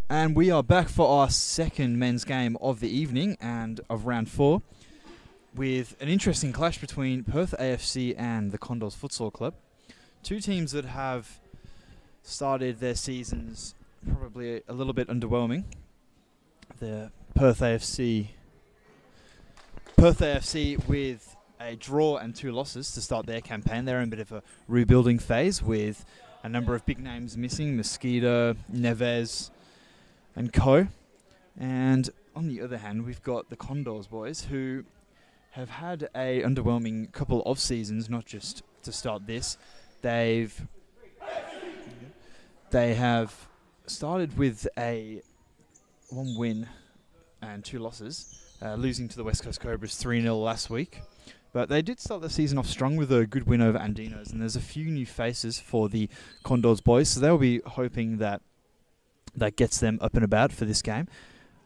And we are back for our second men's game of the evening and of round 4 with an interesting clash between Perth AFC and the Condors Futsal Club. Two teams that have started their seasons probably a little bit underwhelming. The Perth AFC with a draw and 2 losses to start their campaign. They're in a bit of a rebuilding phase with a number of big names missing, Mosquito, Neves and co. And on the other hand, we've got the Condors boys who have had a underwhelming couple of seasons, not just to start this. They have started with a 1 win and 2 losses, losing to the West Coast Cobras 3-0 last week. But they did start the season off strong with a good win over Andinos, and there's a few new faces for the Condors boys, so they'll be hoping that gets them up and about for this game.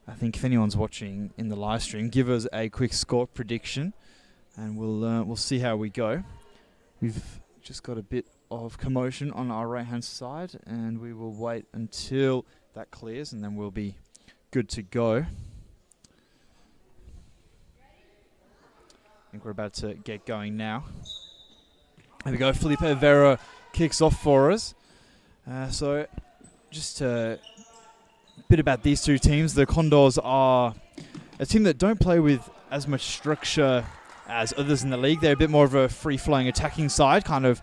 I think if anyone's watching in the live stream, give us a quick score prediction, and we'll see how we go. We've just got a bit of commotion on our right-hand side, and we will wait until that clears, and then we'll be good to go. I think we're about to get going now. There we go. Felipe Vera kicks off for us. So just a bit about these two teams. The Condors are a team that don't play with as much structure as others in the league. They're a bit more of a free-flowing attacking side, kind of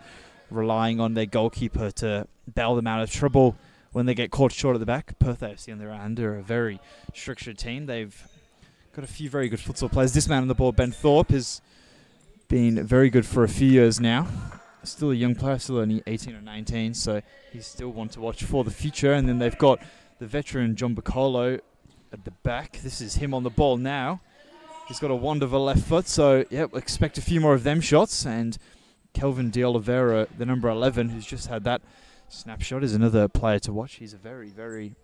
relying on their goalkeeper to bail them out of trouble when they get caught short at the back. Perth AFC, on their hand, are a very structured team. They've got a few very good futsal players. This man on the ball, Ben Thorpe, has been very good for a few years now. Still a young player, still only 18 or 19, so he's still one to watch for the future. And then they've got the veteran John Bacolo at the back. This is him on the ball now. He's got a wand of a left foot, so yeah, we'll expect a few more of them shots. And Kelvin De Oliveira, the number 11, who's just had that snapshot, is another player to watch. He's a very, very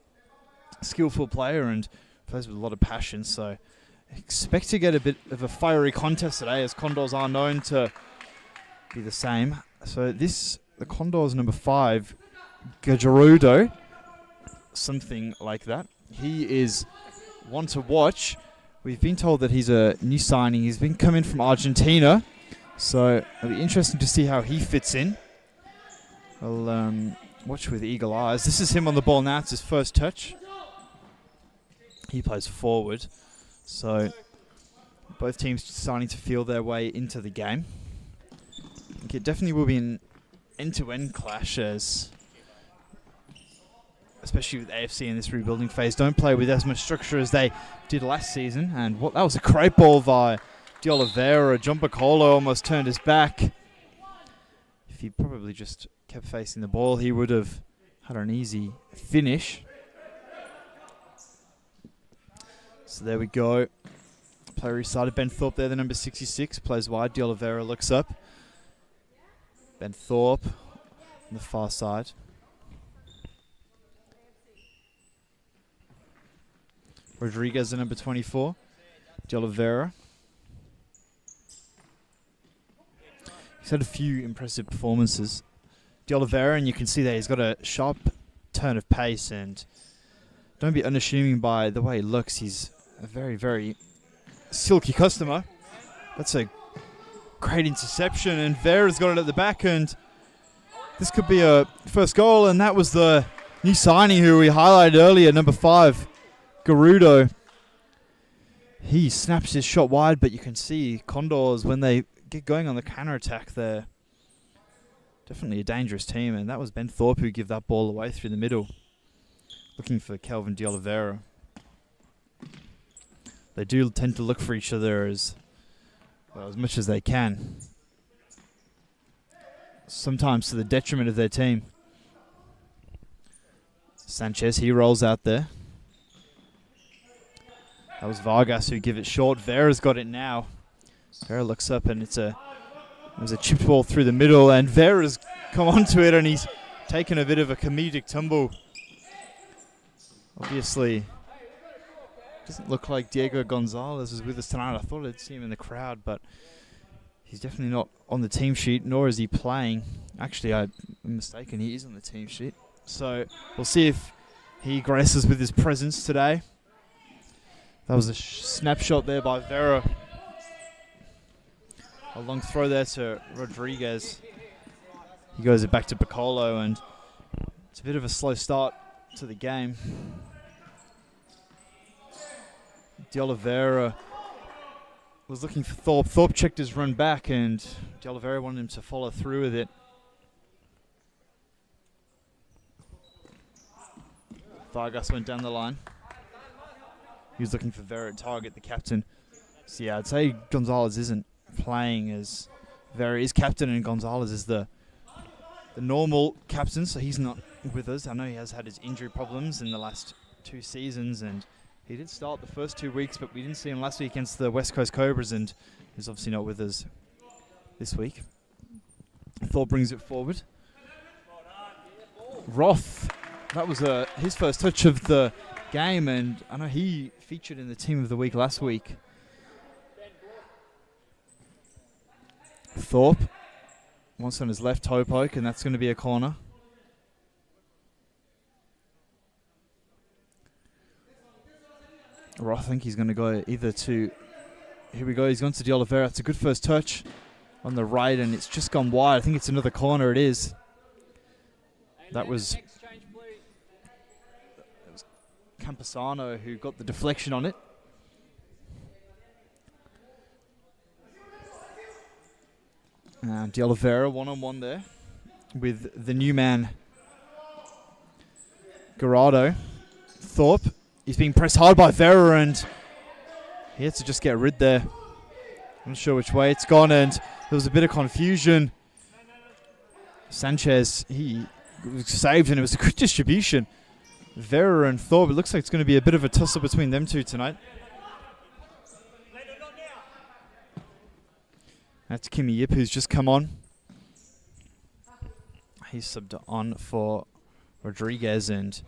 skillful player and plays with a lot of passion, so expect to get a bit of a fiery contest today, as Condors are known to be the same. So the Condors number 5, Gajarudo, something like that. He is one to watch. We've been told that he's a new signing. He's been coming from Argentina, so it'll be interesting to see how he fits in. I'll watch with eagle eyes. This is him on the ball now. It's his first touch. He plays forward, so both teams starting to feel their way into the game. I think it definitely will be an end-to-end clash, especially with AFC in this rebuilding phase, don't play with as much structure as they did last season. And that was a great ball by De Oliveira. John Bacolo almost turned his back. If he probably just kept facing the ball, he would have had an easy finish. So there we go. Player restarted. Ben Thorpe there, the number 66, plays wide. De Oliveira looks up. Ben Thorpe on the far side. Rodriguez, the number 24. De Oliveira. He's had a few impressive performances. De Oliveira, and you can see that he's got a sharp turn of pace, and don't be unassuming by the way he looks. He's a very, very silky customer. That's a great interception, and Vera's got it at the back, and this could be a first goal, and that was the new signing who we highlighted earlier, number 5, Garudo. He snaps his shot wide, but you can see Condors, when they get going on the counter-attack, they're definitely a dangerous team, and that was Ben Thorpe who gave that ball away through the middle, looking for Kelvin De Oliveira. They do tend to look for each other as much as they can, sometimes to the detriment of their team. Sanchez, he rolls out there. That was Vargas who give it short. Vera's got it now. Vera looks up, and it was a chipped ball through the middle, and Vera's come onto it, and he's taken a bit of a comedic tumble. Obviously, doesn't look like Diego Gonzalez is with us tonight. I thought I'd see him in the crowd, but he's definitely not on the team sheet, nor is he playing. Actually, I'm mistaken. He is on the team sheet. So we'll see if He graces with his presence today. That was a snapshot there by Vera. A long throw there to Rodriguez. He goes it back to Piccolo, and it's a bit of a slow start to the game. De Oliveira was looking for Thorpe. Thorpe checked his run back, and De Oliveira wanted him to follow through with it. Vargas went down the line. He was looking for Vera to target the captain. So yeah, I'd say Gonzalez isn't playing as Vera is captain, and Gonzalez is the normal captain, so he's not with us. I know he has had his injury problems in the last 2 seasons, and he did start the first 2 weeks, but we didn't see him last week against the West Coast Cobras, and he's obviously not with us this week. Thor brings it forward. Roth, that was his first touch of the game, and I know he featured in the Team of the Week last week. Thorpe wants on his left toe poke, and that's going to be a corner. Roth, I think he's going to go either to... Here we go, he's gone to De Oliveira. It's a good first touch on the right, and it's just gone wide. I think it's another corner. It is. That was Campesano who got the deflection on it. De Oliveira one-on-one there with the new man, Gerardo. Thorpe, he's being pressed hard by Vera, and he had to just get rid there. I'm not sure which way it's gone, and there was a bit of confusion. Sanchez, he was saved, and it was a good distribution. Vera and Thorpe, it looks like it's going to be a bit of a tussle between them two tonight. That's Kimmy Yip, who's just come on. He's subbed on for Rodriguez, and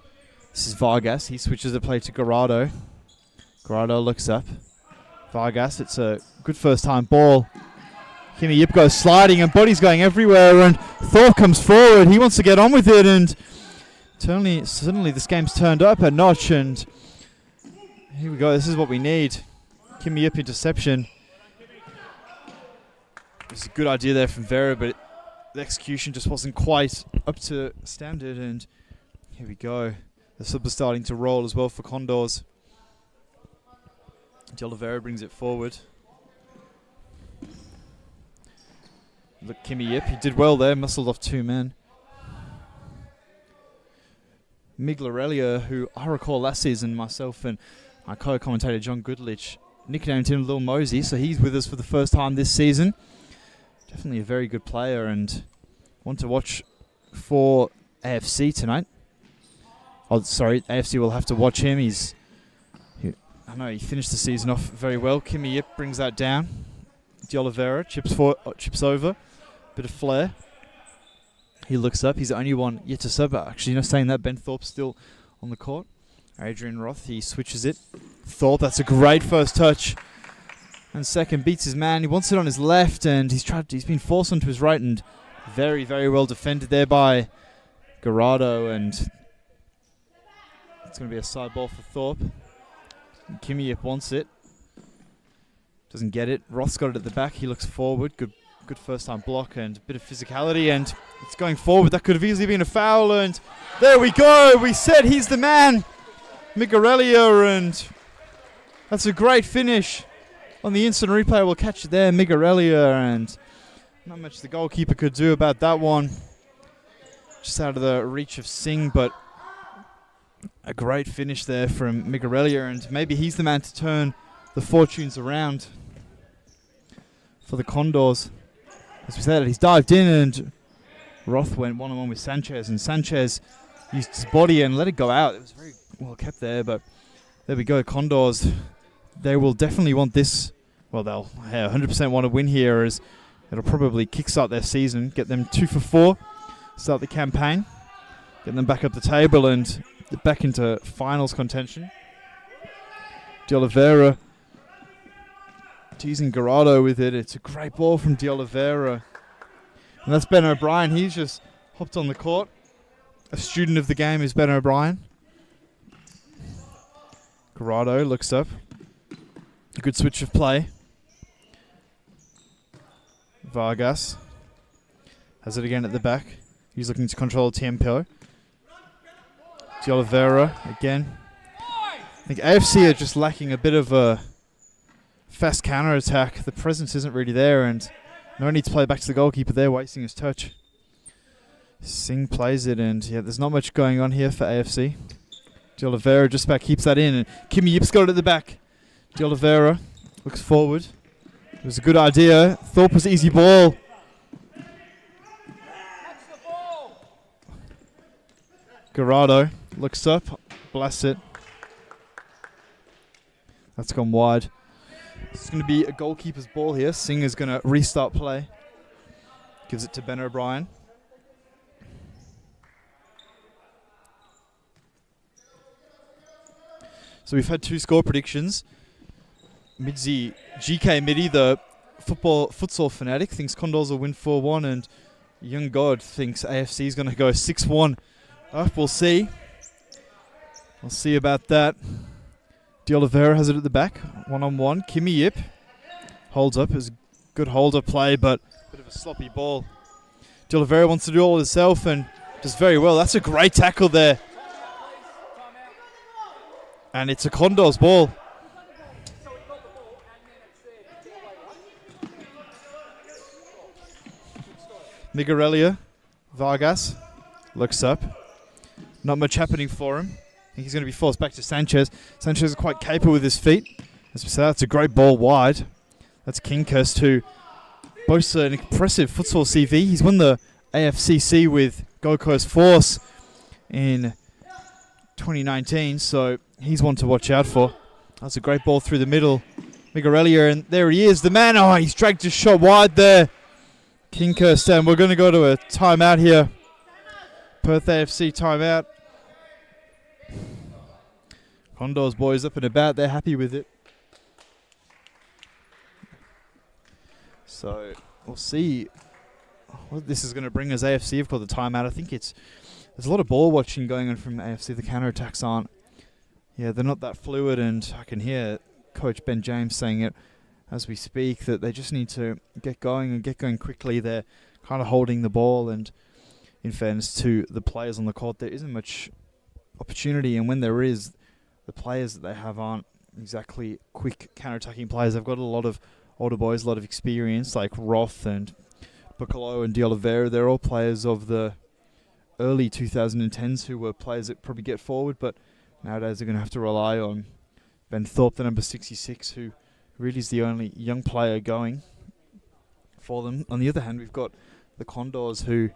this is Vargas. He switches the play to Gerardo. Gerardo looks up. Vargas, it's a good first-time ball. Kimmy Yip goes sliding, and Body's going everywhere, and Thorpe comes forward. He wants to get on with it, and suddenly this game's turned up a notch, and here we go. This is what we need. Kimmy Yip interception. It was a good idea there from Vera, but the execution just wasn't quite up to standard, and here we go. The sub is starting to roll as well for Condors. De Oliveira brings it forward. Look, Kimmy Yip, he did well there, muscled off 2 men. Miglarelia, who I recall last season, myself and my co-commentator John Goodlich nicknamed him Lil Mosey, so he's with us for the first time this season. Definitely a very good player, and want to watch for AFC tonight. Oh, sorry, AFC will have to watch him. I know he finished the season off very well. Kimmy Yip brings that down. De Oliveira chips over. Bit of flair. He looks up. He's the only one yet to sub. Actually, saying that, Ben Thorpe's still on the court. Adrian Roth, he switches it. Thorpe, that's a great first touch. And second, beats his man. He wants it on his left, and he's been forced onto his right, and very, very well defended there by Gerardo, and it's going to be a side ball for Thorpe. Kimmy Yip wants it. Doesn't get it. Roth's got it at the back. He looks forward. Good first time block and a bit of physicality, and it's going forward. That could have easily been a foul, and there we go. We said he's the man, Migarelia, and that's a great finish. On the instant replay, we'll catch it there, Migarelia, and not much the goalkeeper could do about that one. Just out of the reach of Singh, but a great finish there from Migarelia, and maybe he's the man to turn the fortunes around for the Condors. As we said, he's dived in, and Roth went one-on-one with Sanchez, and Sanchez used his body and let it go out. It was very well kept there, but there we go. Condors, they will definitely want this. Well, they'll 100% want to win here, as it'll probably kickstart their season, get them 2 for 4, start the campaign, get them back up the table and back into finals contention. De Oliveira teasing Gerardo with it. It's a great ball from De Oliveira. And that's Ben O'Brien. He's just hopped on the court. A student of the game is Ben O'Brien. Garado looks up. A good switch of play. Vargas has it again at the back. He's looking to control tempo. De Oliveira again. I think AFC are just lacking a bit of a fast counter attack. The presence isn't really there, and no need to play back to the goalkeeper there, wasting his touch. Singh plays it, and yeah, there's not much going on here for AFC. De Oliveira just about keeps that in, and Kimmy Yip's got it at the back. De Oliveira looks forward. It was a good idea. Thought was easy ball. Garado looks up, blasts it. That's gone wide. It's going to be a goalkeeper's ball here. Singh is going to restart play. Gives it to Ben O'Brien. So we've had 2 score predictions. Midzi, GK Midi, the futsal fanatic, thinks Condors will win 4-1, and Young God thinks AFC is going to go 6-1. We'll see. We'll see about that. De Oliveira has it at the back, 1-on-1. Kimmy Yip holds up. It's a good holder play, but a bit of a sloppy ball. De Oliveira wants to do all himself and does very well. That's a great tackle there. And it's a Condors ball. Migarelia, Vargas looks up. Not much happening for him. I think he's going to be forced back to Sanchez. Sanchez is quite capable with his feet. As we say, that's a great ball wide. That's Kinghurst, who boasts an impressive futsal CV. He's won the AFCC with Gold Coast Force in 2019, so he's one to watch out for. That's a great ball through the middle. Migarelia, and there he is, the man. Oh, he's dragged his shot wide there. Kinghurst, and we're going to go to a timeout here. Perth AFC timeout. Condors boys up and about. They're happy with it. So we'll see what this is going to bring as AFC have called the timeout. I think there's a lot of ball watching going on from AFC. The counter-attacks aren't. Yeah, they're not that fluid, and I can hear Coach Ben James saying it as we speak, that they just need to get going and get going quickly. They're kind of holding the ball, and in fairness to the players on the court, there isn't much opportunity, and when there is, the players that they have aren't exactly quick counter-attacking players. They've got a lot of older boys, a lot of experience, like Roth and Buccalo and De Oliveira. They're all players of the early 2010s who were players that probably get forward, but nowadays they're going to have to rely on Ben Thorpe, the number 66, who really is the only young player going for them. On the other hand, we've got the Condors, who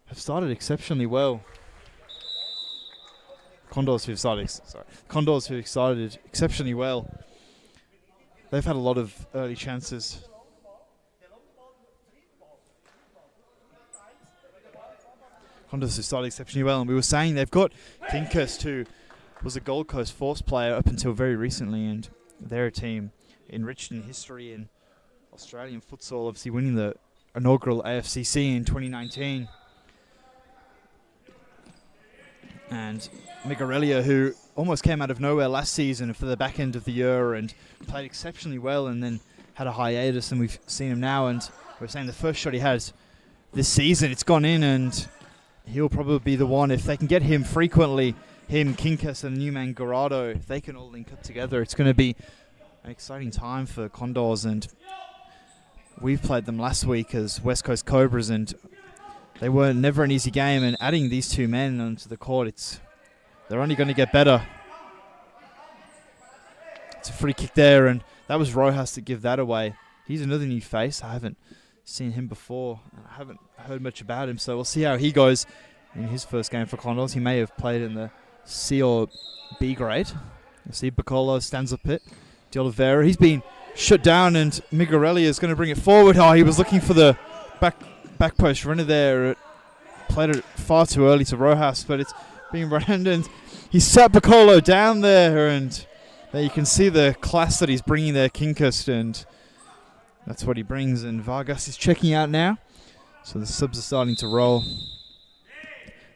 have started exceptionally well. Condors who started exceptionally well. They've had a lot of early chances. Condors who started exceptionally well, and we were saying they've got Kinghurst, who was a Gold Coast Force player up until very recently, and they're a team enriched in history in Australian futsal, obviously winning the inaugural AFCC in 2019. And Migarelia, who almost came out of nowhere last season for the back end of the year and played exceptionally well, and then had a hiatus, and we've seen him now, and we're saying the first shot he has this season, it's gone in, and he'll probably be the one, if they can get him frequently, him, Kinghurst and Newman Garado, if they can all link up together, it's going to be an exciting time for Condors. And we've played them last week as West Coast Cobras, and they were never an easy game, and adding these two men onto the court, they're only going to get better. It's a free kick there, and that was Rojas to give that away. He's another new face. I haven't seen him before. I haven't heard much about him, so we'll see how he goes in his first game for Condors. He may have played in the C or B grade. You'll see Buccalo stands up it. De Oliveira, he's been shut down, and Migarelia is going to bring it forward. Oh, he was looking for the back post runner there. Played it far too early to Rojas, but it's being run, and he sat Buccalo down there, and there you can see the class that he's bringing there, Kinghurst, and that's what he brings. And Vargas is checking out now, so the subs are starting to roll.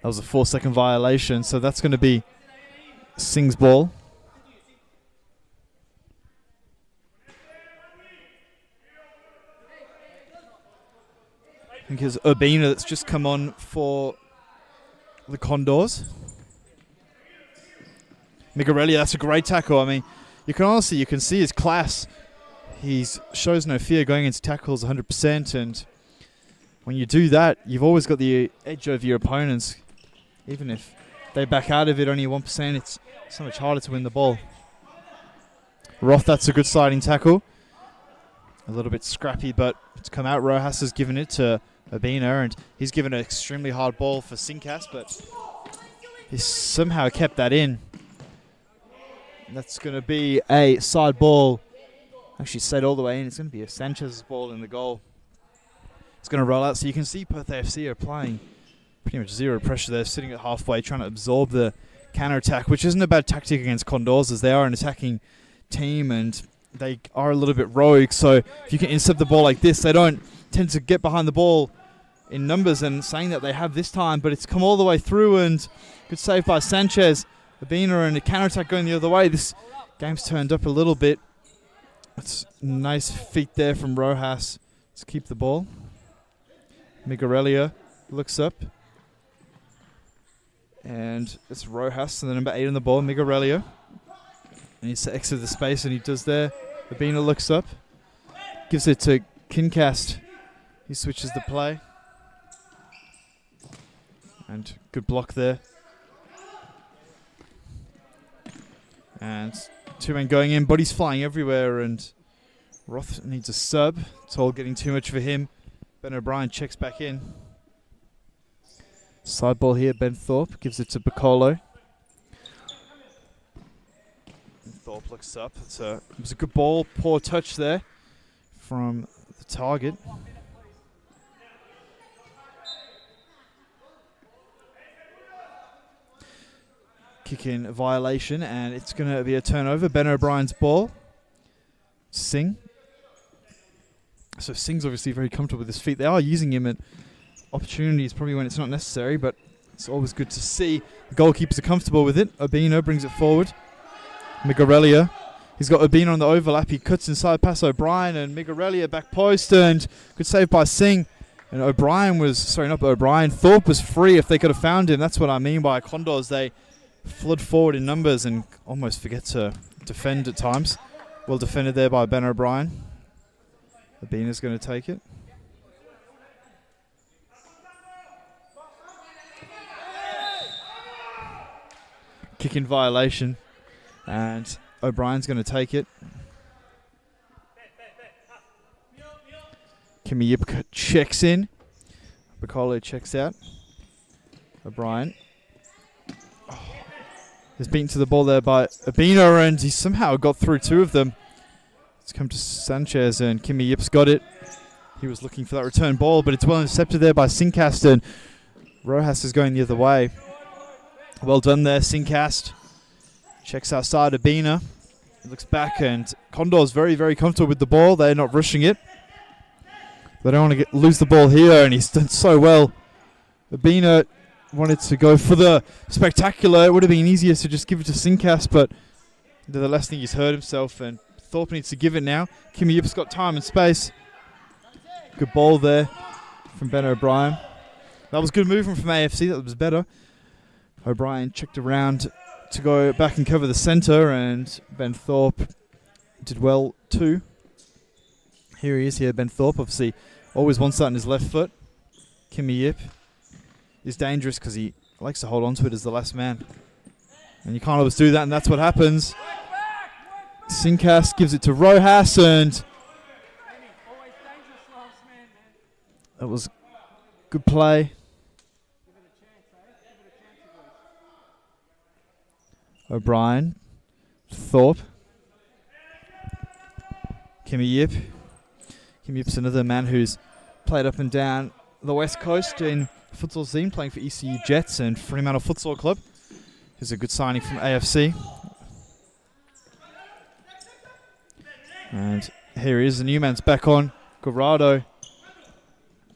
That was a 4-second violation, so that's going to be Singh's ball. think it's Urbina that's just come on for the Condors. Migarelli, that's a great tackle. I mean, you can see his class. He shows no fear going into tackles 100%, and when you do that, you've always got the edge over your opponents. Even if they back out of it only 1%, it's so much harder to win the ball. Roth, that's a good sliding tackle. A little bit scrappy, but it's come out. Rojas has given it to Urbina, and he's given an extremely hard ball for Sinkas, but he's somehow kept that in. That's going to be a side ball. Actually set all the way in. It's going to be a Sanchez's ball in the goal. It's going to roll out. So you can see Perth AFC are applying pretty much zero pressure there, sitting at halfway, trying to absorb the counter-attack, which isn't a bad tactic against Condors, as they are an attacking team and they are a little bit rogue. So if you can intercept the ball like this, they don't tend to get behind the ball in numbers, and saying that they have this time, but it's come all the way through, and good save by Sanchez. Urbina and a counter-attack going the other way. This game's turned up a little bit. It's nice feet there from Rojas to keep the ball. Migarelia looks up. And it's Rojas, and the number 8 on the ball, Migarelia. And he needs to exit the space, and he does there. Urbina looks up. Gives it to Kincast. He switches the play. And good block there. And two men going in, bodies flying everywhere, and Roth needs a sub. It's all getting too much for him. Ben O'Brien checks back in. Side ball here, Ben Thorpe gives it to Bacolo. Thorpe looks up. It was a good ball, poor touch there from the target. Kick in violation, and it's going to be a turnover. Ben O'Brien's ball. Singh. So Singh's obviously very comfortable with his feet. They are using him at opportunities, probably when it's not necessary, but it's always good to see. The goalkeepers are comfortable with it. Urbina brings it forward. Migarelia. He's got Urbina on the overlap. He cuts inside past O'Brien, and Migarelia back post, and good save by Singh. And Thorpe was free if they could have found him. That's what I mean by Condors. They flood forward in numbers and almost forget to defend at times. Well defended there by Ben O'Brien. Urbina's going to take it. Kick in violation, and O'Brien's going to take it. Kimi Yipka checks in. Bacolo checks out. O'Brien. He's beaten to the ball there by Urbina, and he somehow got through two of them. It's come to Sanchez, and Kimi Yip's got it. He was looking for that return ball, but it's well intercepted there by Sincast, and Rojas is going the other way. Well done there, Sincast. Checks outside Urbina. He looks back, and Condor's very, very comfortable with the ball. They're not rushing it. They don't want to lose the ball here, and he's done so well. Urbina wanted to go for the spectacular. It would have been easier to just give it to Sincast, but the last thing he's hurt himself, and Thorpe needs to give it now. Kimi Yip's got time and space. Good ball there from Ben O'Brien. That was good movement from AFC. That was better. O'Brien checked around to go back and cover the centre, and Ben Thorpe did well too. Here he is here, Ben Thorpe. Obviously, always wants that on his left foot. Kimi Yip is dangerous because he likes to hold on to it as the last man. And you can't always do that, and that's what happens. Sincast gives it to Rojas, and that was good play. O'Brien, Thorpe, Kimi Yip. Kimi Yip's another man who's played up and down the West Coast in the futsal scene, playing for ECU Jets and Fremantle Futsal Club. He's a good signing from AFC. And here he is, the new man's back on. Guarado. I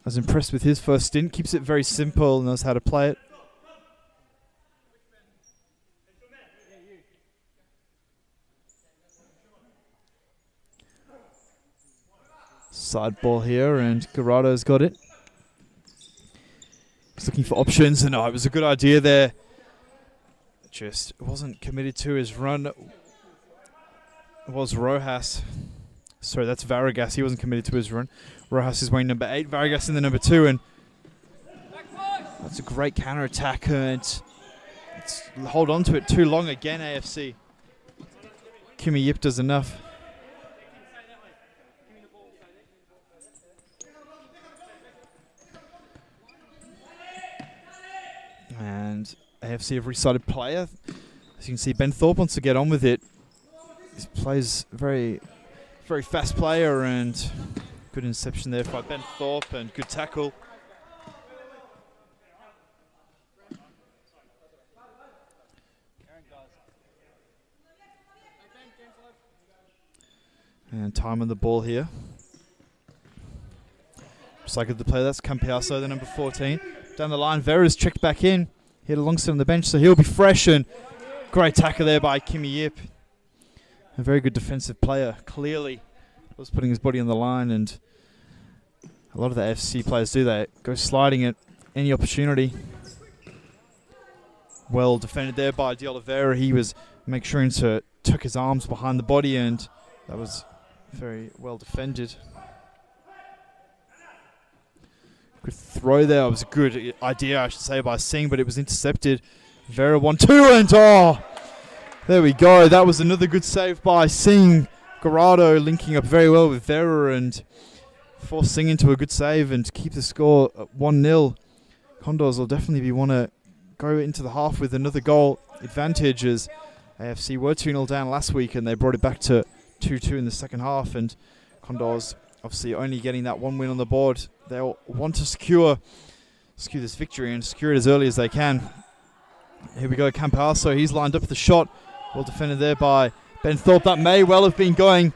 was impressed with his first stint. Keeps it very simple, knows how to play it. Side ball here, and Guarado's got it. He's looking for options, and it was a good idea there. Just wasn't committed to his run. It was Rojas. Sorry, that's Vargas. He wasn't committed to his run. Rojas is wearing number 8. Vargas in the number 2, and that's a great counter attack. And let's hold on to it too long again, AFC. Kimmy Yip does enough. And AFC have restarted player. As you can see, Ben Thorpe wants to get on with it. He plays very fast player, and good interception there by Ben Thorpe and good tackle. And time on the ball here. Recycled the play. That's Campiaso, the number 14. Down the line, Vera's checked back in. He had alongside on the bench, so he'll be fresh. And great tackle there by Kimmy Yip. A very good defensive player. Clearly was putting his body on the line, and a lot of the AFC players do that. Go sliding at any opportunity. Well defended there by De Oliveira. He was making sure to tuck his arms behind the body, and that was very well defended. Good throw there. It was a good idea, I should say, by Singh, but it was intercepted. Vera 1-2, and there we go. That was another good save by Singh. Garado linking up very well with Vera and force Singh into a good save and keep the score at 1-0. Condors will definitely want to go into the half with another goal advantage, as AFC were 2-0 down last week and they brought it back to 2-2 in the second half, and Condors obviously only getting that 1 win on the board. They'll want to secure this victory and secure it as early as they can. Here we go, Campasso. He's lined up for the shot. Well defended there by Ben Thorpe. That may well have been going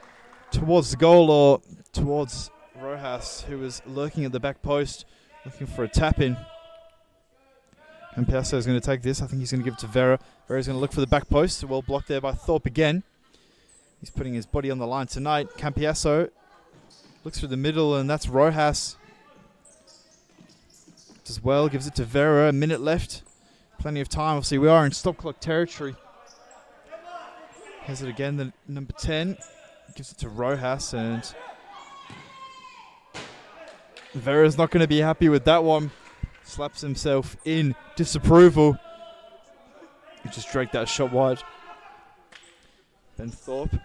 towards the goal or towards Rojas, who was lurking at the back post, looking for a tap-in. Campasso is going to take this. I think he's going to give it to Vera. Vera's going to look for the back post. Well blocked there by Thorpe again. He's putting his body on the line tonight. Campiasso looks through the middle, and that's Rojas. As well, gives it to Vera. A minute left. Plenty of time. Obviously, we are in stop clock territory. Has it again, the number 10. Gives it to Rojas, and Vera's not going to be happy with that one. Slaps himself in disapproval. He just dragged that shot wide. Ben Thorpe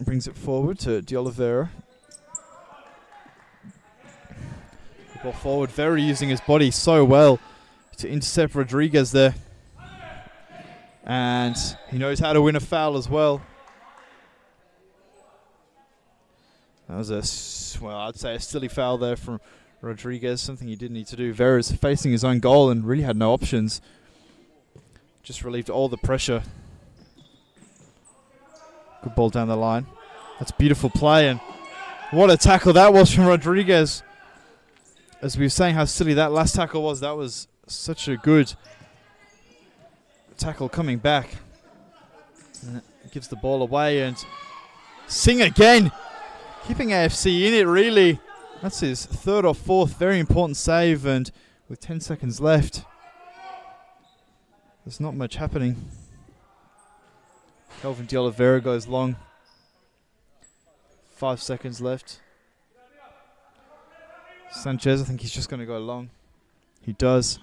brings it forward to De Oliveira. Ball forward, Vera using his body so well to intercept Rodriguez there. And he knows how to win a foul as well. That was I'd say a silly foul there from Rodriguez, something he didn't need to do. Vera's facing his own goal and really had no options. Just relieved all the pressure. Good ball down the line. That's beautiful play, and what a tackle that was from Rodriguez. As we were saying how silly that last tackle was, that was such a good tackle coming back. And it gives the ball away, and Singh again, keeping AFC in it really. That's his third or fourth very important save, and with 10 seconds left, there's not much happening. Kelvin De Oliveira goes long. 5 seconds left. Sanchez, I think he's just going to go long. He does.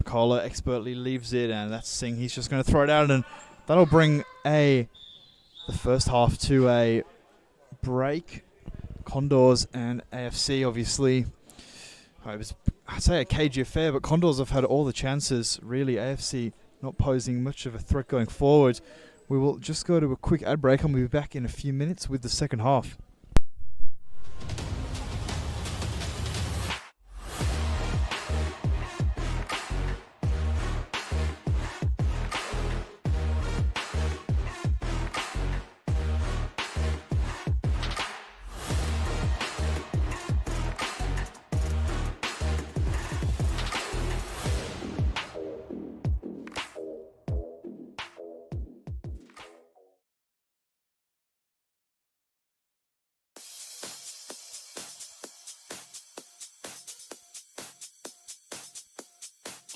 Picola expertly leaves it, and that's Singh. He's just going to throw it out, and that'll bring the first half to a break. Condors and AFC, obviously. I'd say a cagey affair, but Condors have had all the chances, really. AFC not posing much of a threat going forward. We will just go to a quick ad break, and we'll be back in a few minutes with the second half.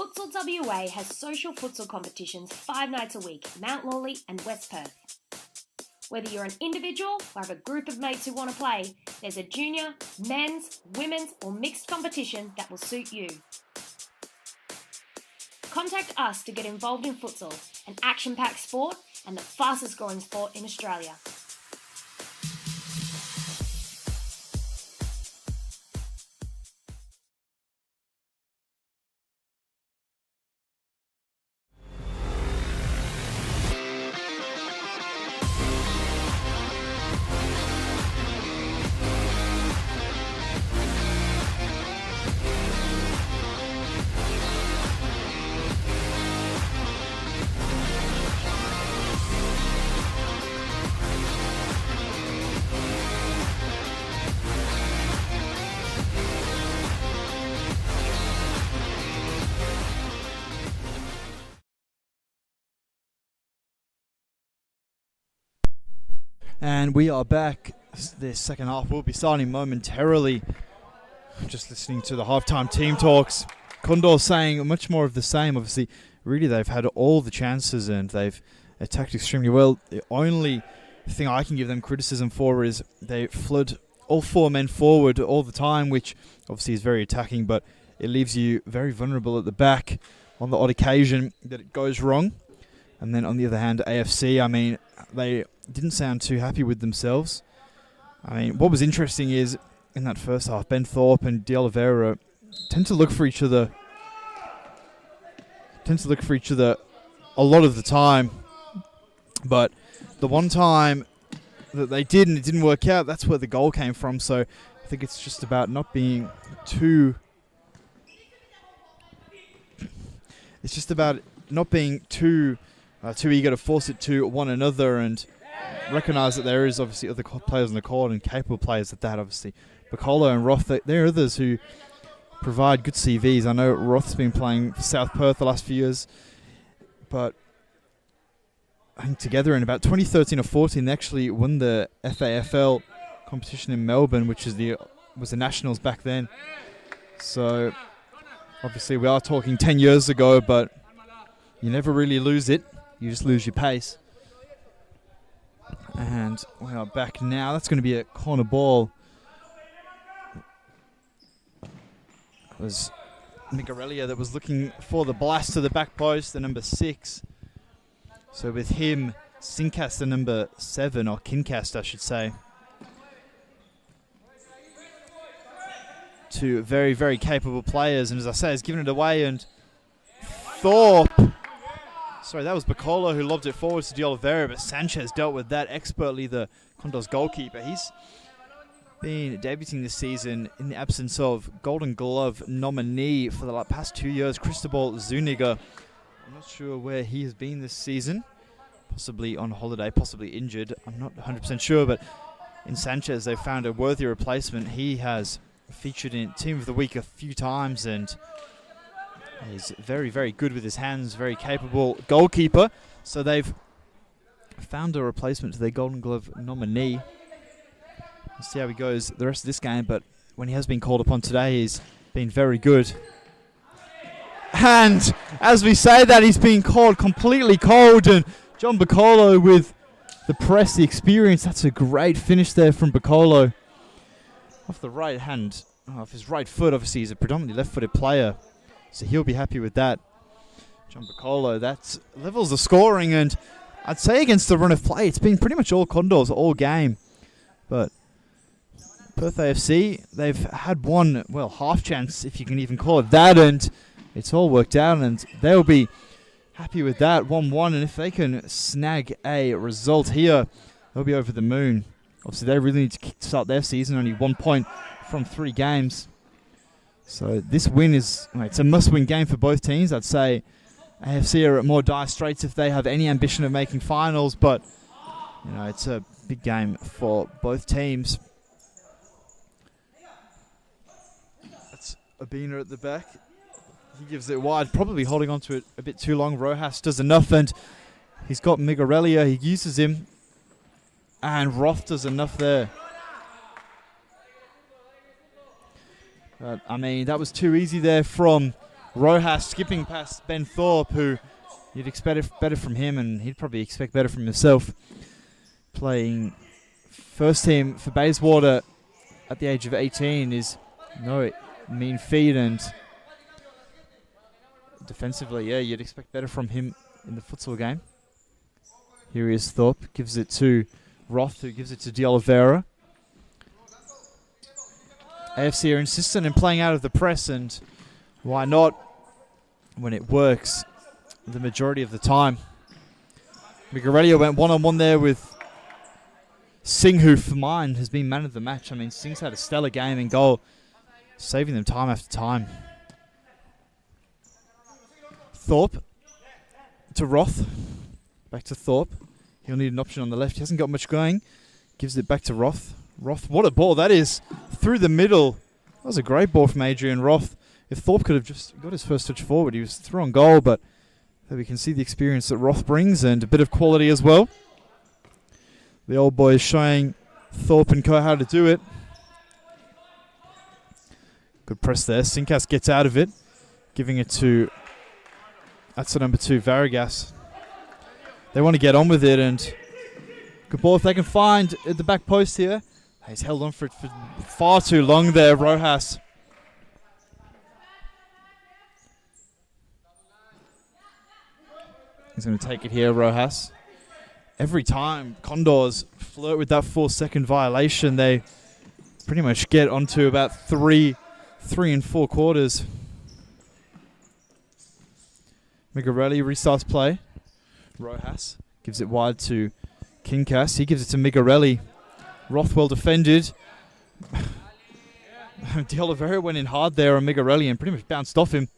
Futsal WA has social futsal competitions 5 nights a week, Mount Lawley and West Perth. Whether you're an individual or have a group of mates who want to play, there's a junior, men's, women's or mixed competition that will suit you. Contact us to get involved in futsal, an action-packed sport and the fastest growing sport in Australia. And we are back. The second half will be starting momentarily. Just listening to the halftime team talks. Condors saying much more of the same. Obviously, really they've had all the chances and they've attacked extremely well. The only thing I can give them criticism for is they flood all 4 men forward all the time, which obviously is very attacking, but it leaves you very vulnerable at the back on the odd occasion that it goes wrong. And then on the other hand, AFC, I mean, they didn't sound too happy with themselves. I mean, what was interesting is in that first half, Ben Thorpe and De Oliveira tend to look for each other a lot of the time. But the one time that they did and it didn't work out, that's where the goal came from. So I think it's just about not being too... It's just about not being too eager to force it to one another and recognise that there is obviously other players on the court and capable players at that. Obviously, Bacolo and Roth, there are others who provide good CVs. I know Roth's been playing for South Perth the last few years, but I think together in about 2013 or 14, they actually won the FAFL competition in Melbourne, which was the Nationals back then. So obviously we are talking 10 years ago, but you never really lose it. You just lose your pace. And we are back now. That's going to be a corner ball. It was Migarelia that was looking for the blast to the back post, the number 6. So with him, Sincast, the number 7, or Kincast, I should say. 2 very, very capable players. And as I say, has given it away. And Thorpe... Sorry, that was Bacolo who lobbed it forward to De Oliveira, but Sanchez dealt with that expertly, the Condors goalkeeper. He's been debuting this season in the absence of Golden Glove nominee for the past 2 years, Cristobal Zuniga. I'm not sure where he has been this season. Possibly on holiday, possibly injured. I'm not 100% sure, but in Sanchez they found a worthy replacement. He has featured in Team of the Week a few times and he's very, very good with his hands, very capable goalkeeper. So they've found a replacement to their Golden Glove nominee. We'll see how he goes the rest of this game, but when he has been called upon today, he's been very good. And as we say that, he's been called completely cold, and John Bacolo with the press, the experience. That's a great finish there from Bacolo. Off the right hand, off his right foot, obviously he's a predominantly left-footed player, so he'll be happy with that. John Bacolo, that levels the scoring, and I'd say against the run of play, it's been pretty much all Condors all game. But Perth AFC, they've had one, well, half chance, if you can even call it that, and it's all worked out, and they'll be happy with that, 1-1, and if they can snag a result here, they'll be over the moon. Obviously, they really need to start their season, only 1 point from 3 games. So this win is, it's a must-win game for both teams. I'd say AFC are at more dire straits if they have any ambition of making finals, but it's a big game for both teams. That's Abina at the back. He gives it wide, probably holding on to it a bit too long. Rojas does enough, and he's got Migarelia. He uses him, and Roth does enough there. But, I mean, that was too easy there from Rojas skipping past Ben Thorpe, who you'd expect better from him, and he'd probably expect better from himself. Playing first team for Bayswater at the age of 18 is no mean feat, and defensively, yeah, you'd expect better from him in the futsal game. Here is Thorpe, gives it to Roth, who gives it to De Oliveira. AFC are insistent in playing out of the press, and why not when it works the majority of the time. Migarelli went one-on-one there with Singh, who for mine has been man of the match. I mean, Singh's had a stellar game in goal, saving them time after time. Thorpe to Roth. Back to Thorpe. He'll need an option on the left. He hasn't got much going. Gives it back to Roth. Roth, what a ball that is. Through the middle. That was a great ball from Adrian Roth. If Thorpe could have just got his first touch forward, he was through on goal, but there we can see the experience that Roth brings and a bit of quality as well. The old boy is showing Thorpe and co how to do it. Good press there. Sinkas gets out of it, giving it to, that's the number 2, Vargas. They want to get on with it, and good ball if they can find at the back post here. He's held on for it for far too long there, Rojas. He's going to take it here, Rojas. Every time Condors flirt with that 4-second violation, they pretty much get onto about 3 and 4 quarters. Migarelli restarts play. Rojas gives it wide to Kinkas. He gives it to Migarelli. Rothwell defended. De Oliveira went in hard there on Migarelli and pretty much bounced off him.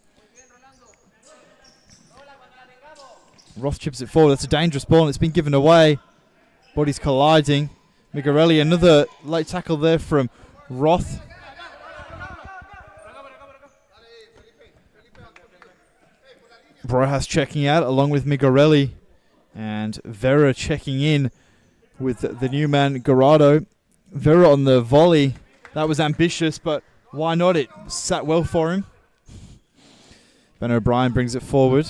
Roth chips it forward. That's a dangerous ball, and it's been given away. Bodies colliding. Migarelli, another late tackle there from Roth. Rojas checking out along with Migarelli, and Vera checking in with the new man, Garado. Vera on the volley. That was ambitious, but why not? It sat well for him. Ben O'Brien brings it forward.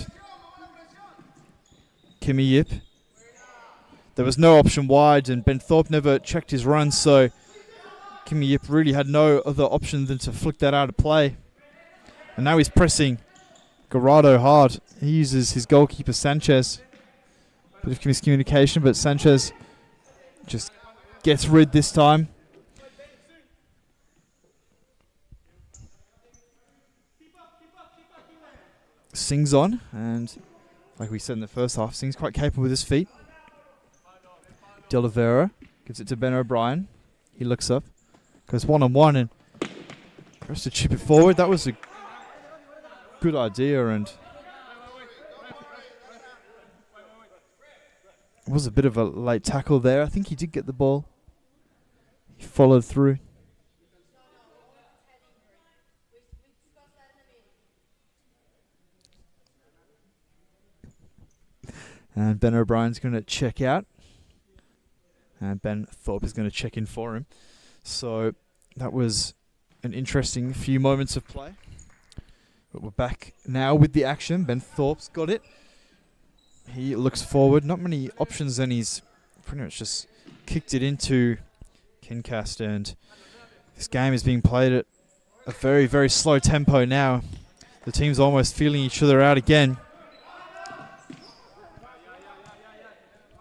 Kimmy Yip. There was no option wide, and Ben Thorpe never checked his run, so Kimmy Yip really had no other option than to flick that out of play. And now he's pressing Garado hard. He uses his goalkeeper, Sanchez. Bit of miscommunication, but Sanchez just gets rid this time. Singh's on, and like we said in the first half, Singh's quite capable with his feet. De Oliveira gives it to Ben O'Brien. He looks up, goes one-on-one, and tries to chip it forward. That was a good idea, and it was a bit of a late tackle there. I think he did get the ball. He followed through. And Ben O'Brien's going to check out. And Ben Thorpe is going to check in for him. So that was an interesting few moments of play. But we're back now with the action. Ben Thorpe's got it. He looks forward. Not many options, and he's pretty much just kicked it into Kincast. And this game is being played at a very, very slow tempo now. The team's almost feeling each other out again.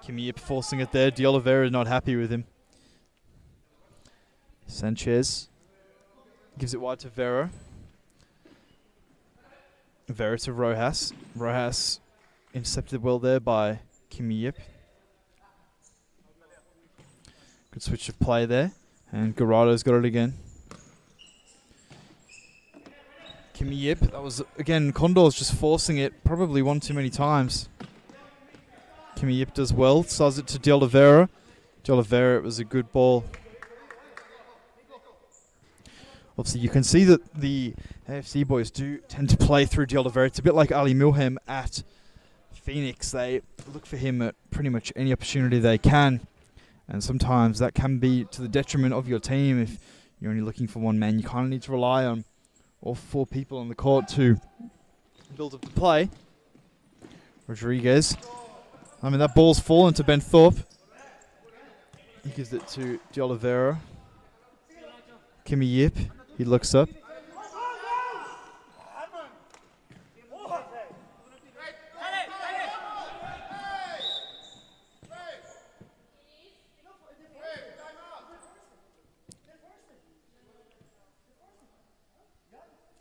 Kimmy Yip forcing it there. De Oliveira is not happy with him. Sanchez gives it wide to Vera. Vera to Rojas. Rojas intercepted well there by Kimmy Yip. Good switch of play there. And Garado's got it again. Kimmy Yip. That was, again, Condors just forcing it probably one too many times. Kimmy Yip does well. Sells it to De Oliveira. De Oliveira, it was a good ball. Obviously, you can see that the AFC boys do tend to play through De Oliveira. It's a bit like Ali Milham at Phoenix. They look for him at pretty much any opportunity they can. And sometimes that can be to the detriment of your team. If you're only looking for one man, you kind of need to rely on all 4 people on the court to build up the play. Rodriguez. I mean, that ball's fallen to Ben Thorpe. He gives it to De Oliveira. Kimmy Yip. He looks up.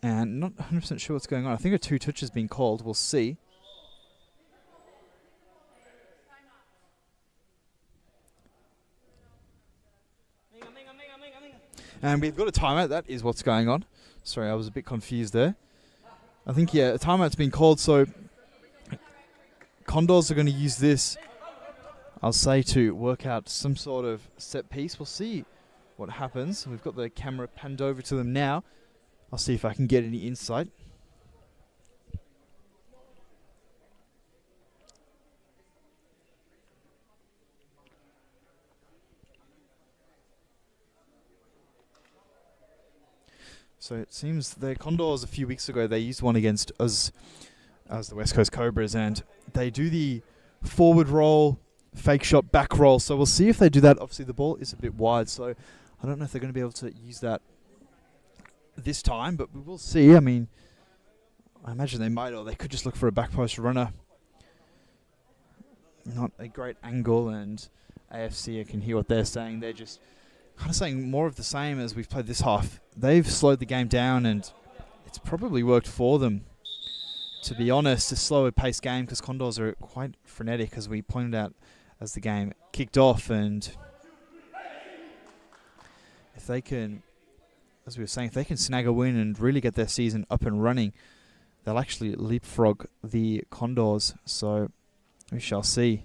And not 100% sure what's going on. I think a 2-touch has been called. We'll see. And we've got a timeout. That is what's going on. Sorry, I was a bit confused there. I think, yeah, a timeout's been called. So Condors are going to use this, I'll say, to work out some sort of set piece. We'll see what happens. We've got the camera panned over to them now. I'll see if I can get any insight. So it seems the Condors a few weeks ago, they used one against us as the West Coast Cobras, and they do the forward roll, fake shot, back roll. So we'll see if they do that. Obviously the ball is a bit wide, so I don't know if they're going to be able to use that this time, but we will see. I mean, I imagine they might, or they could just look for a back post runner. Not a great angle, and AFC, I can hear what they're saying. They're just kind of saying more of the same as we've played this half. They've slowed the game down, and it's probably worked for them. To be honest, a slower paced game, because Condors are quite frenetic, as we pointed out as the game kicked off. And if they can, as we were saying, if they can snag a win and really get their season up and running, they'll actually leapfrog the Condors. So we shall see.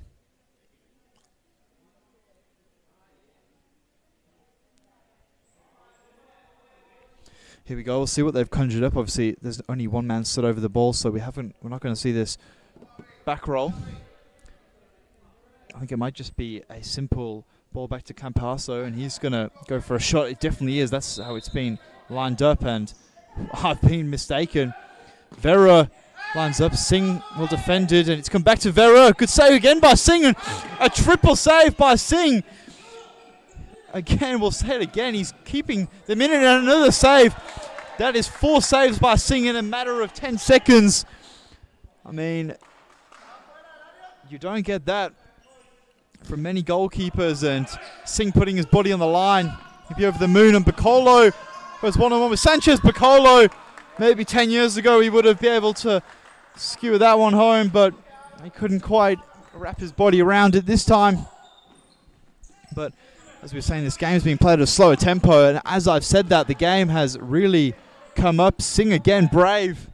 Here we go. We'll see what they've conjured up. Obviously, there's only one man stood over the ball, so we're not going to see this back roll. I think it might just be a simple ball back to Campasso, and he's going to go for a shot. It definitely is. That's how it's been lined up, and I've been mistaken. Vera lines up. Singh well defended, and it's come back to Vera. Good save again by Singh, and a triple save by Singh. Again, we'll say it again. He's keeping the minute, and another save. That is 4 saves by Singh in a matter of 10 seconds. I mean, you don't get that from many goalkeepers, and Singh putting his body on the line. He'd be over the moon, and Bacolo goes one-on-one with Sanchez. Bacolo, maybe 10 years ago, he would have been able to skewer that one home, but he couldn't quite wrap his body around it this time. But as we were saying, this game's being played at a slower tempo, and as I've said that, the game has really come up. Singh again, brave.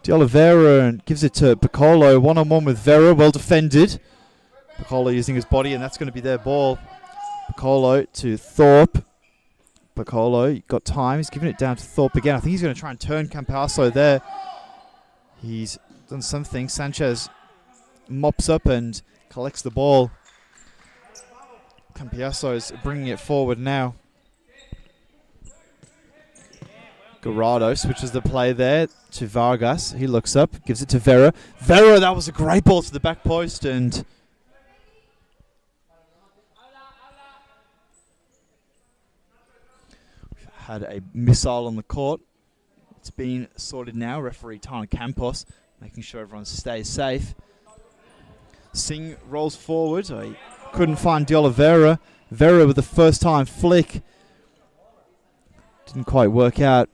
De Oliveira, and gives it to Piccolo. One-on-one with Vera, well defended. Piccolo using his body, and that's going to be their ball. Piccolo to Thorpe. Piccolo got time. He's giving it down to Thorpe again. I think he's going to try and turn Campasso there. He's done something. Sanchez mops up and collects the ball. Campiasso is bringing it forward now. Garado switches the play there to Vargas. He looks up, gives it to Vera. Vera, that was a great ball to the back post, and we've had a missile on the court. It's been sorted now. Referee Tana Campos making sure everyone stays safe. Singh rolls forward. He couldn't find De Oliveira. Vera with the first time flick. Didn't quite work out.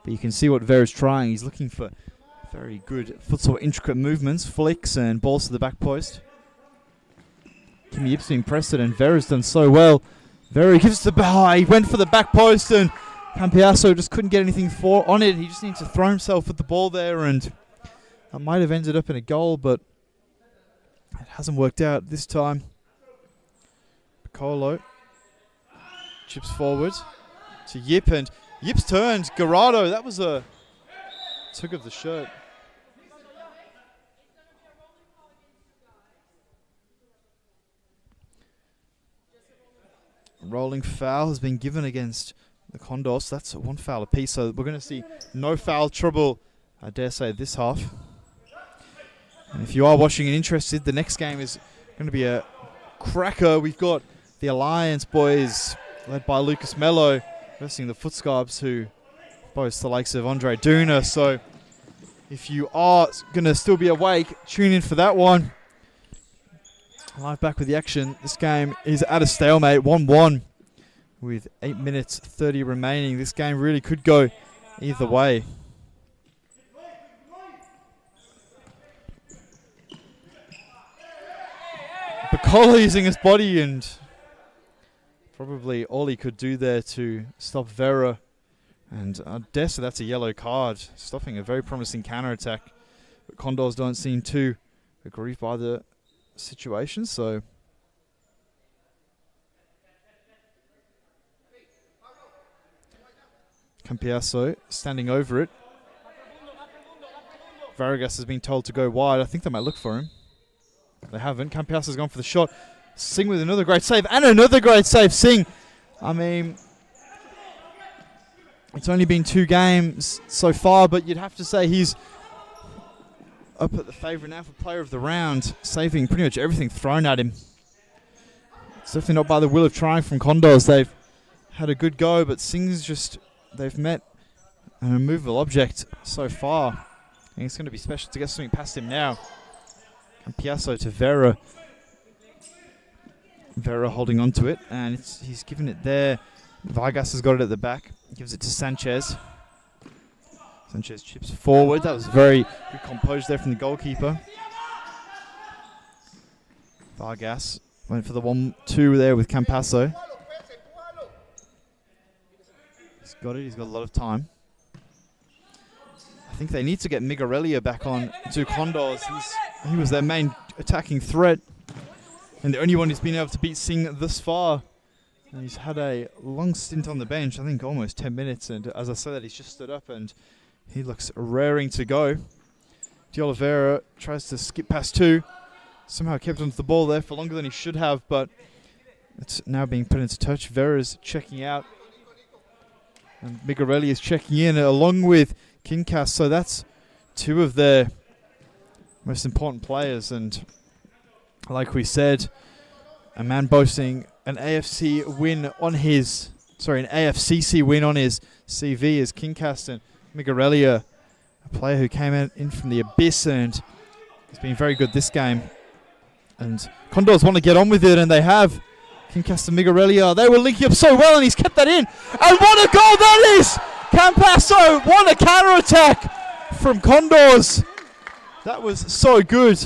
But you can see what Vera's trying. He's looking for very good futsal intricate movements, flicks and balls to the back post. Kimmy Yip's been pressed, and Vera's done so well. Vera gives the ball. He went for the back post, and Campiasso just couldn't get anything on it. He just needs to throw himself at the ball there, and that might have ended up in a goal, but it hasn't worked out this time. Piccolo chips forward to Yip, and Yip's turned. Garado, that was a took of the shirt. Rolling foul has been given against the Condors. That's one foul apiece, so we're going to see no foul trouble I dare say, this half. And if you are watching and interested, the next game is going to be a cracker. We've got the Alliance boys, led by Lucas Mello, versing the Footscarps, who boast the likes of Andre Duna. So if you are going to still be awake, tune in for that one. Live back with the action. This game is at a stalemate, 1-1, with 8 minutes 30 remaining. This game really could go either way. Bacola using his body, and probably all he could do there to stop Vera. And I dare say that's a yellow card, stopping a very promising counter-attack. But Condors don't seem too aggrieved by the situation, so... Campiasso standing over it. Vargas has been told to go wide. I think they might look for him. They haven't. Campiasso's gone for the shot. Singh with another great save, and another great save. Singh, I mean, it's only been 2 games so far, but you'd have to say he's up at the favourite now for player of the round, saving pretty much everything thrown at him. It's definitely not by the will of trying from Condors. They've had a good go, but Singh's just, they've met an immovable object so far. I think it's going to be special to get something past him now. Campiasso to Vera. Vera holding on to it, and he's given it there. Vargas has got it at the back. Gives it to Sanchez. Sanchez chips forward. That was very good composure there from the goalkeeper. Vargas went for the 1-2 there with Campasso. He's got it. He's got a lot of time. I think they need to get Migarelia back on to Condors. He was their main attacking threat, and the only one who's been able to beat Singh thus far. And he's had a long stint on the bench, I think almost 10 minutes, and as I said, he's just stood up and he looks raring to go. De Oliveira tries to skip past 2. Somehow kept onto the ball there for longer than he should have, but it's now being put into touch. Vera's checking out, and Migarelli is checking in along with Kinkas. So that's 2 of their most important players, and like we said, a man boasting an AFC win on his, an AFCC win on his CV is Kinkas, and Migarelia, a player who came in from the abyss and has been very good this game. And Condors want to get on with it, and they have. Kinkas and Migarelia, they were linking up so well, and he's kept that in. And what a goal that is! Campasso, what a counter-attack from Condors. That was so good.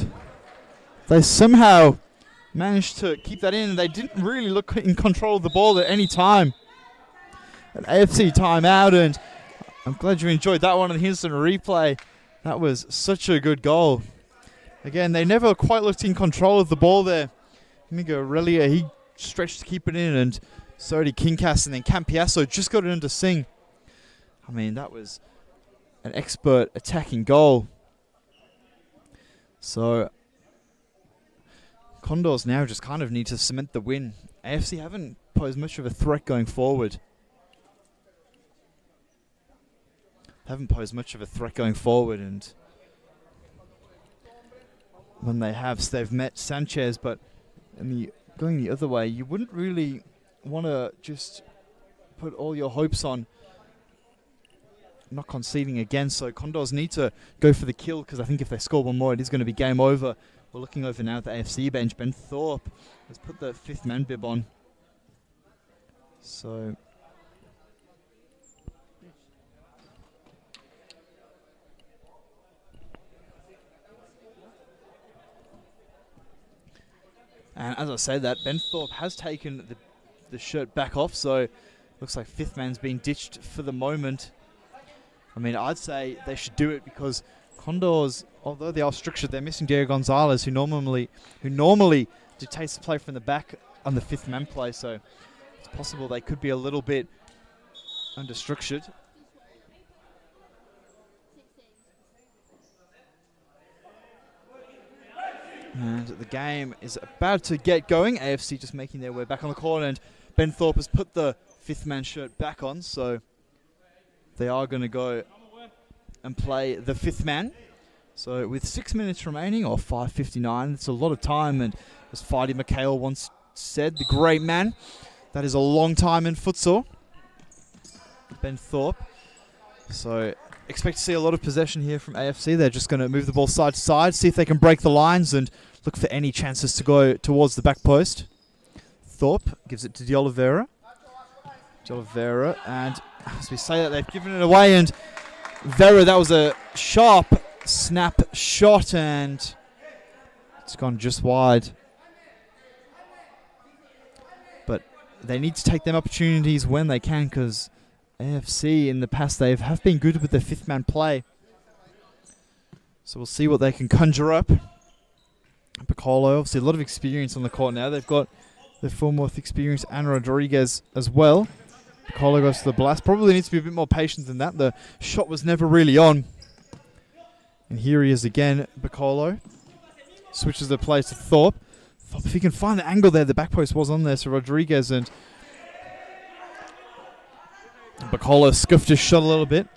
They somehow managed to keep that in. They didn't really look in control of the ball at any time. An AFC timeout, and I'm glad you enjoyed that one on the instant replay. That was such a good goal. Again, they never quite looked in control of the ball there. Migarelia, he stretched to keep it in, and so did Kinkas, and then Campiasso just got it into Singh. I mean, that was an expert attacking goal. So Condors now just kind of need to cement the win. AFC haven't posed much of a threat going forward. And when they have, they've met Sanchez, but going the other way, you wouldn't really want to just put all your hopes on not conceding again. So Condors need to go for the kill, because I think if they score one more, it is going to be game over. We're looking over now at the AFC bench. Ben Thorpe has put the 5th man bib on. So and as I say that, Ben Thorpe has taken the shirt back off, so looks like 5th man's been ditched for the moment. I mean, I'd say they should do it, because Condors, although they are structured, they're missing Diego Gonzalez, who normally dictates the play from the back on the 5th man play. So it's possible they could be a little bit under-structured. And the game is about to get going. AFC just making their way back on the corner, and Ben Thorpe has put the 5th man shirt back on, so they are going to go and play the fifth man. So with 6 minutes remaining, or 5:59, it's a lot of time. And as Fidy McHale once said, the great man, that is a long time in futsal. Ben Thorpe. So expect to see a lot of possession here from AFC. They're just going to move the ball side to side, see if they can break the lines and look for any chances to go towards the back post. Thorpe gives it to De Oliveira. De Oliveira, and as we say that, they've given it away, and Vera, that was a sharp snap shot, and it's gone just wide. But they need to take them opportunities when they can, because AFC in the past, they have been good with their fifth man play. So we'll see what they can conjure up. Piccolo, obviously a lot of experience on the court now. They've got their former experience, and Rodriguez as well. Piccolo goes to the blast. Probably needs to be a bit more patient than that. The shot was never really on. And here he is again, Piccolo. Switches the play to Thorpe. Thorpe, if he can find the angle there, the back post was on there, so Rodriguez and Piccolo scuffed his shot a little bit.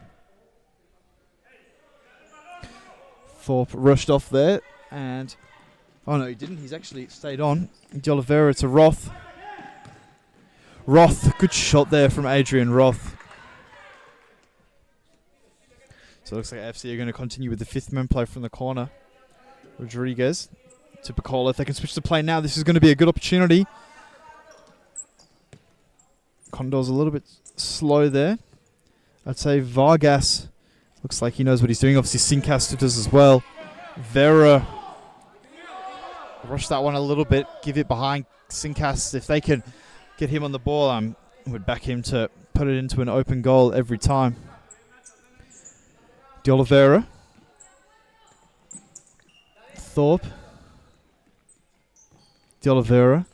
Thorpe rushed off there, and oh no, he didn't. He's actually stayed on. De Oliveira to Roth. Roth, good shot there from Adrian Roth. So it looks like AFC are going to continue with the fifth man play from the corner. Rodriguez to Piccolo. If they can switch the play now, this is going to be a good opportunity. Condor's a little bit slow there. I'd say Vargas looks like he knows what he's doing. Obviously, Sincaster does as well. Vera rush that one a little bit. Give it behind Sincast. If they can get him on the ball, I would back him to put it into an open goal every time. De Oliveira. Thorpe. De Oliveira.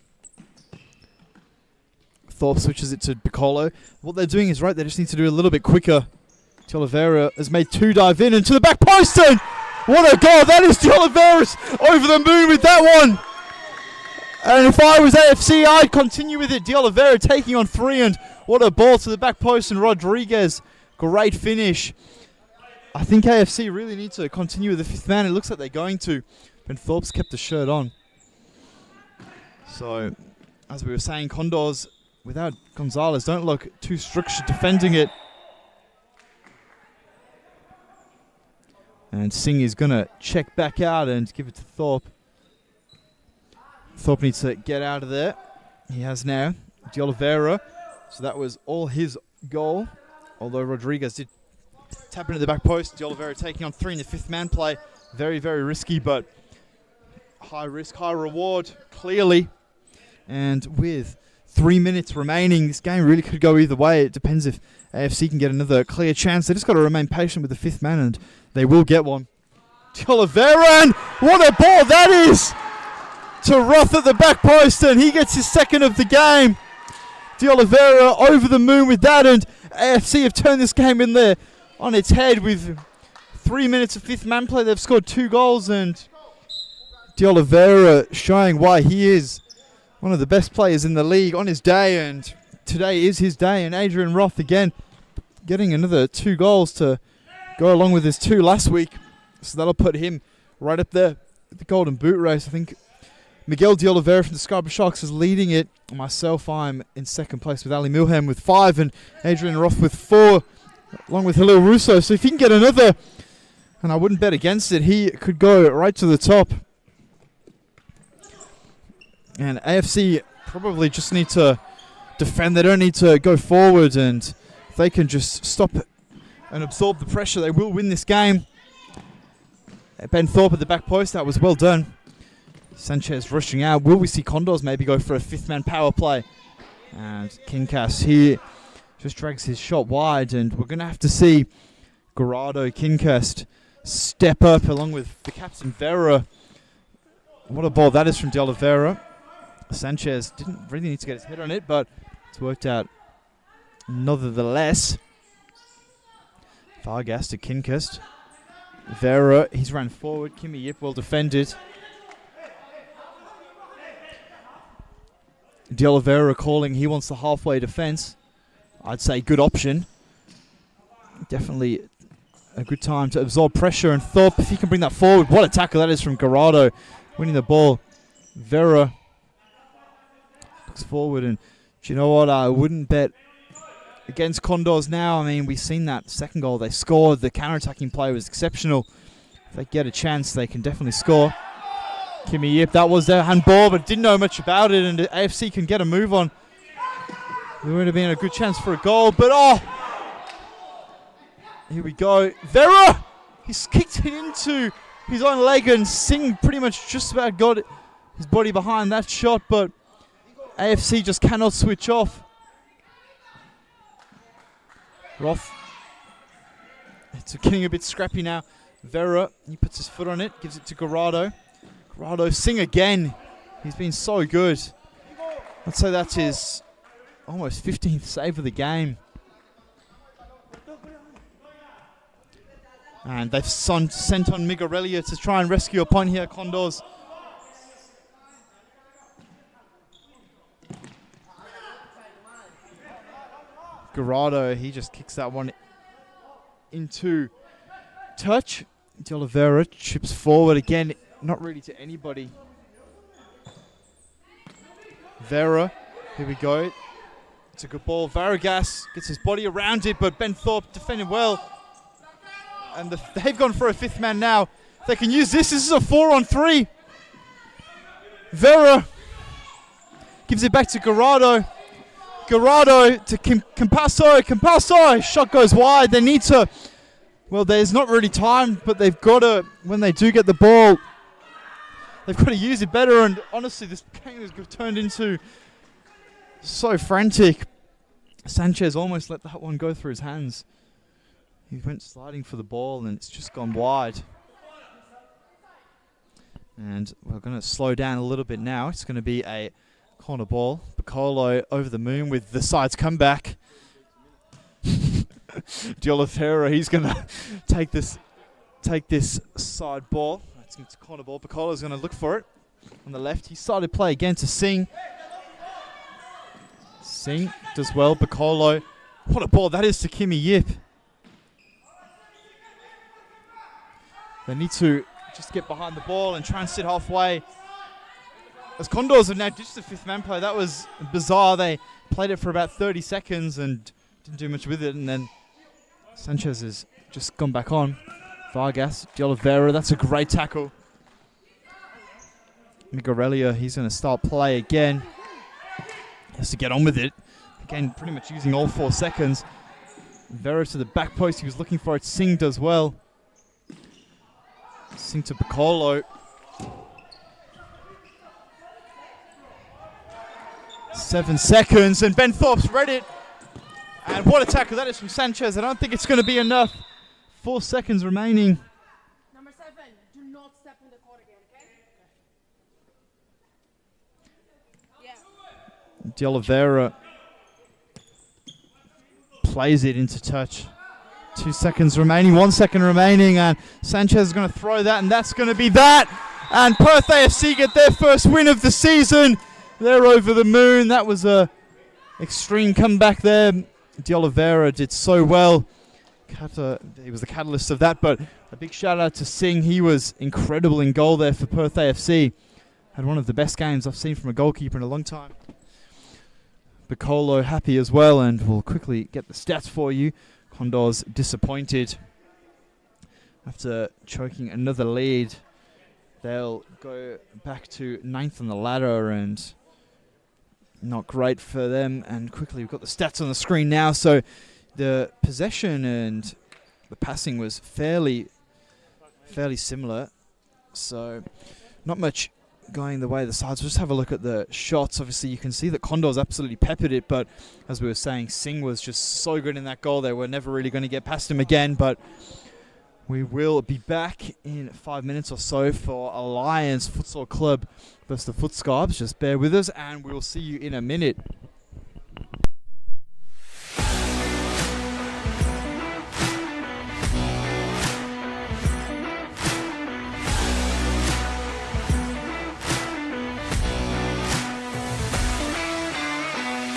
Thorpe switches it to Piccolo. What they're doing is right. They just need to do a little bit quicker. De Oliveira has made two dive in and to the back post. And what a goal. That is De Oliveira's over the moon with that one. And if I was AFC, I'd continue with it. De Oliveira taking on three, and what a ball to the back post, and Rodriguez. Great finish. I think AFC really need to continue with the fifth man. It looks like they're going to. Ben Thorpe's kept the shirt on. So, as we were saying, Condors, without Gonzalez, don't look too structured defending it. And Singh is going to check back out and give it to Thorpe. Thorpe needs to get out of there. He has now. De Oliveira. So that was all his goal. Although Rodriguez did tap into the back post. De Oliveira taking on three in the fifth man play. Very, very risky, but high risk, high reward, clearly. And with 3 minutes remaining, this game really could go either way. It depends if AFC can get another clear chance. They just got to remain patient with the fifth man, and they will get one. De Oliveira, and what a ball that is! To Roth at the back post, and he gets his second of the game. De Oliveira over the moon with that, and AFC have turned this game in there on its head with 3 minutes of fifth man play. They've scored 2 goals, and De Oliveira showing why he is one of the best players in the league on his day, and today is his day. And Adrian Roth again getting another 2 goals to go along with his 2 last week, so that'll put him right up there at the Golden Boot race. I think Miguel De Oliveira from the Scarborough Sharks is leading it. Myself, I'm in second place with Ali Milham with 5, and Adrian Roth with 4, along with Halil Russo. So if he can get another, and I wouldn't bet against it, he could go right to the top. And AFC probably just need to defend. They don't need to go forward, and if they can just stop and absorb the pressure, they will win this game. Ben Thorpe at the back post, that was well done. Sanchez rushing out. Will we see Condors maybe go for a fifth man power play? And Kinkas here just drags his shot wide, and we're going to have to see Gerardo Kinkast step up along with the captain Vera. What a ball that is from De Oliveira. Sanchez didn't really need to get his head on it, but it's worked out nonetheless. Vargas to Kinkast. Vera, he's ran forward. Kimmy Yip well defended. De Oliveira calling he wants the halfway defence. I'd say good option. Definitely a good time to absorb pressure. And Thorpe, if he can bring that forward, what a tackle that is from Garado, winning the ball. Vera looks forward, and do you know what? I wouldn't bet against Condors now. I mean, we've seen that second goal they scored. The counter-attacking play was exceptional. If they get a chance, they can definitely score. Kimmy Yip, that was their handball, but didn't know much about it, and the AFC can get a move on. There would have been a good chance for a goal, but here we go. Vera! He's kicked it into his own leg, and Singh pretty much just about got his body behind that shot, but AFC just cannot switch off. Roth. It's getting a bit scrappy now. Vera, he puts his foot on it, gives it to Garado. Garado, Singh again. He's been so good. I'd say that's his almost 15th save of the game. And they've sent on Migarelia to try and rescue a point here, Condors. Garado, he just kicks that one into touch. De Oliveira chips forward again, not really to anybody. Vera, here we go. It's a good ball. Vargas gets his body around it, but Ben Thorpe defended well. And they've gone for a fifth man now. They can use this. This is a 4-on-3. Vera gives it back to Garado. Garado to Campasso. Campasso, shot goes wide. They need to, well, there's not really time, but they've got to, when they do get the ball, they've got to use it better. And honestly, this game has turned into so frantic. Sanchez almost let that one go through his hands. He went sliding for the ball, and it's just gone wide. And we're going to slow down a little bit now. It's going to be a corner ball. Piccolo over the moon with the sides comeback. De Oliveira, he's going to take this side ball. It's a corner ball. Piccolo's going to look for it on the left. He started play again to Singh. Singh does well. Piccolo. What a ball that is to Kimmy Yip. They need to just get behind the ball and try and sit halfway. As Condors have now ditched the fifth man play, that was bizarre. They played it for about 30 seconds and didn't do much with it, and then Sanchez has just gone back on. Vargas, De Oliveira, that's a great tackle. Migarelia, he's going to start play again. He has to get on with it. Again, pretty much using all 4 seconds. Vera to the back post, he was looking for it. Singh does well. Singh to Piccolo. 7 seconds, and Ben Thorpe's read it. And what a tackle that is from Sanchez. I don't think it's going to be enough. 4 seconds remaining. Number 7, do not step in the court again, okay? Yeah. De Oliveira plays it into touch. 2 seconds remaining, 1 second remaining, and Sanchez is going to throw that, and that's going to be that. And Perth AFC get their first win of the season. They're over the moon. That was a extreme comeback there. De Oliveira did so well. He was the catalyst of that, but a big shout out to Singh. He was incredible in goal there for Perth AFC. Had one of the best games I've seen from a goalkeeper in a long time. Piccolo happy as well, and we'll quickly get the stats for you. Condors disappointed after choking another lead. They'll go back to 9th on the ladder, and not great for them. And quickly, we've got the stats on the screen now. So the possession and the passing was fairly similar. So not much going the way of the sides. We'll just have a look at the shots. Obviously, you can see that Condors absolutely peppered it, but as we were saying, Singh was just so good in that goal. They were never really going to get past him again, but we will be back in 5 minutes or so for Alliance Futsal Club versus the Footscarps. Just bear with us, and we'll see you in a minute.